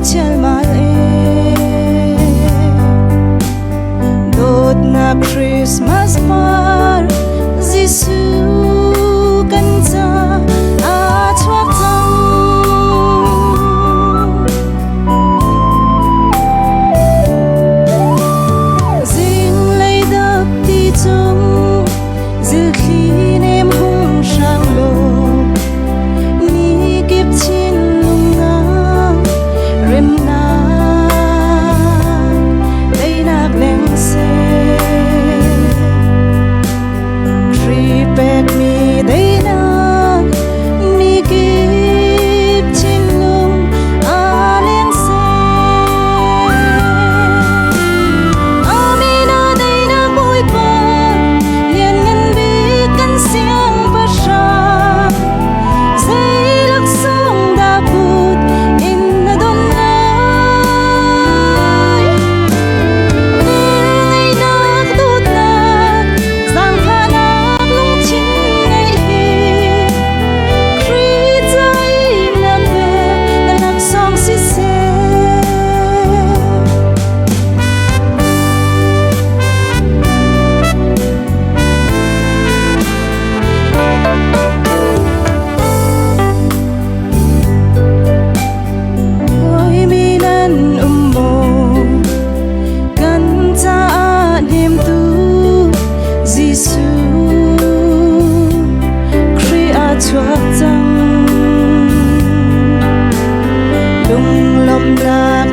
chal mal dot na Christmas par Giêsu kan cha a chuak chang zing lei dap ti chung zil khi nem hung sang lo ni kip chin lung na rem na dei nak leng se tripet mi dei na mi kip chin lung a leng se amina dei na boi pa lian ngan bi kan siang pa sha zai lak song da put in na don lai ngai nak tut nak sang pha nak lung chin ngai hi kri zai na pe na nak song si se Oi minan ummo kan cha nim tu Giêsu Kri a chuak chang lung lom lak